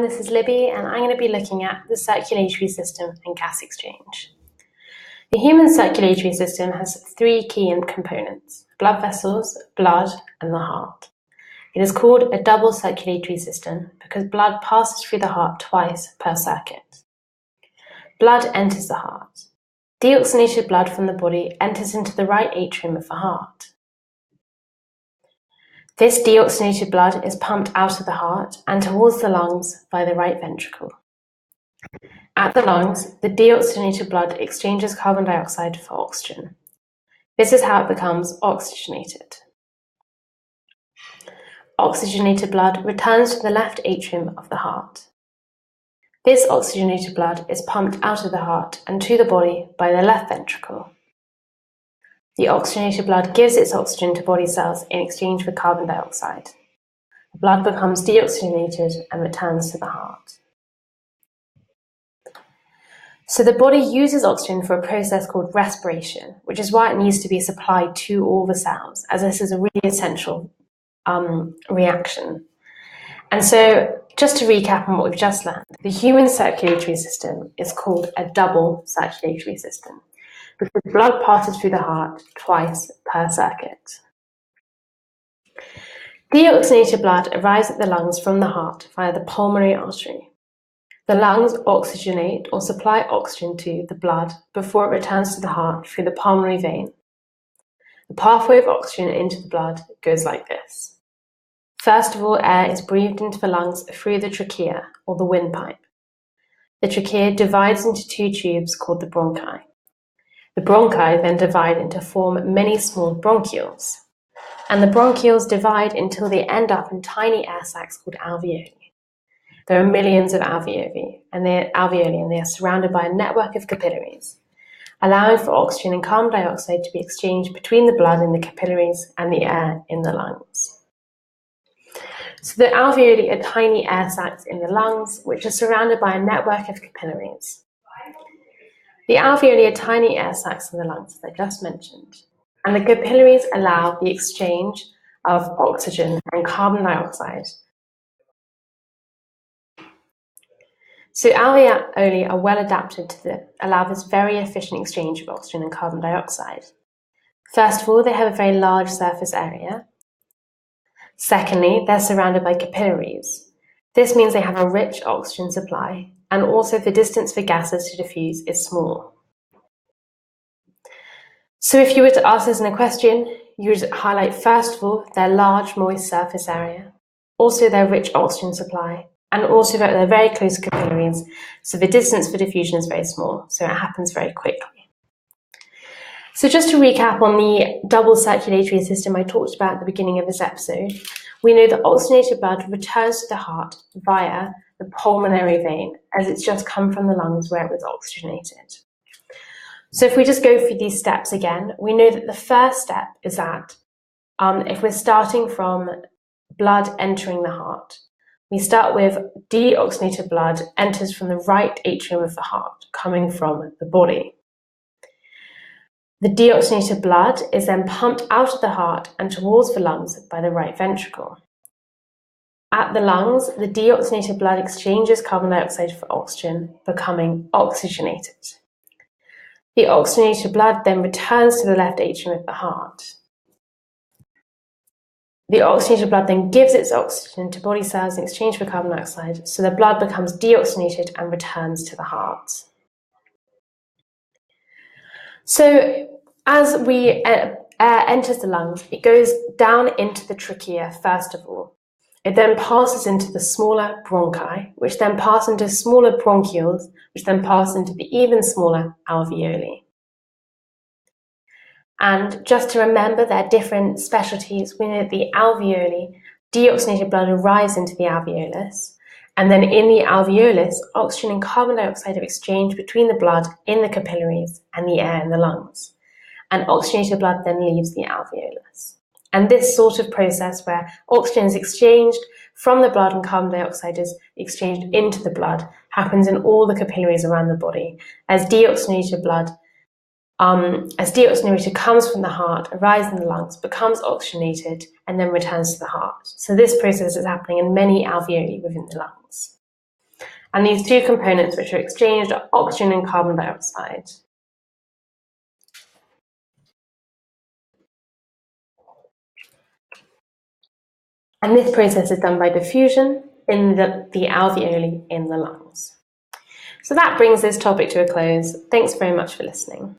This is Libby, and I'm going to be looking at the circulatory system and gas exchange. The human circulatory system has three key components: blood vessels, blood, and the heart. It is called a double circulatory system because blood passes through the heart twice per circuit. Blood enters the heart. Deoxygenated blood from the body enters into the right atrium of the heart. This deoxygenated blood is pumped out of the heart and towards the lungs by the right ventricle. At the lungs, the deoxygenated blood exchanges carbon dioxide for oxygen. This is how it becomes oxygenated. Oxygenated blood returns to the left atrium of the heart. This oxygenated blood is pumped out of the heart and to the body by the left ventricle. The oxygenated blood gives its oxygen to body cells in exchange for carbon dioxide. The blood becomes deoxygenated and returns to the heart. So the body uses oxygen for a process called respiration, which is why it needs to be supplied to all the cells, as this is a really essential reaction. And so, just to recap on what we've just learned, the human circulatory system is called a double circulatory system because blood passes through the heart twice per circuit. Deoxygenated blood arrives at the lungs from the heart via the pulmonary artery. The lungs oxygenate or supply oxygen to the blood before it returns to the heart through the pulmonary vein. The pathway of oxygen into the blood goes like this. First of all, air is breathed into the lungs through the trachea, or the windpipe. The trachea divides into two tubes called the bronchi. The bronchi then divide to form many small bronchioles, and the bronchioles divide until they end up in tiny air sacs called alveoli. There are millions of alveoli, and they are surrounded by a network of capillaries, allowing for oxygen and carbon dioxide to be exchanged between the blood in the capillaries and the air in the lungs. So the alveoli are tiny air sacs in the lungs, which are surrounded by a network of capillaries. The alveoli are tiny air sacs in the lungs, as I just mentioned, and the capillaries allow the exchange of oxygen and carbon dioxide. So alveoli are well adapted to allow this very efficient exchange of oxygen and carbon dioxide. First of all, they have a very large surface area. Secondly, they're surrounded by capillaries. This means they have a rich oxygen supply, and also the distance for gases to diffuse is small. So if you were to ask this in a question, you would highlight first of all their large moist surface area, also their rich oxygen supply, and also that they're very close capillaries, so the distance for diffusion is very small, so it happens very quickly. So just to recap on the double circulatory system I talked about at the beginning of this episode, we know that oxygenated blood returns to the heart via the pulmonary vein, as it's just come from the lungs where it was oxygenated. So if we just go through these steps again, we know that the first step is that if we're starting from blood entering the heart, we start with deoxygenated blood enters from the right atrium of the heart, coming from the body. The deoxygenated blood is then pumped out of the heart and towards the lungs by the right ventricle. At the lungs, the deoxygenated blood exchanges carbon dioxide for oxygen, becoming oxygenated. The oxygenated blood then returns to the left atrium of the heart. The oxygenated blood then gives its oxygen to body cells in exchange for carbon dioxide, so the blood becomes deoxygenated and returns to the heart. So as air enters the lungs, it goes down into the trachea first of all. It then passes into the smaller bronchi, which then pass into smaller bronchioles, which then pass into the even smaller alveoli. And just to remember their different specialties, we know that the alveoli, deoxygenated blood arrives into the alveolus, and then in the alveolus, oxygen and carbon dioxide are exchanged between the blood in the capillaries and the air in the lungs. And oxygenated blood then leaves the alveolus. And this sort of process where oxygen is exchanged from the blood and carbon dioxide is exchanged into the blood happens in all the capillaries around the body as deoxygenated comes from the heart, arrives in the lungs, becomes oxygenated, and then returns to the heart. So this process is happening in many alveoli within the lungs. And these two components which are exchanged are oxygen and carbon dioxide. And this process is done by diffusion in the alveoli in the lungs. So that brings this topic to a close. Thanks very much for listening.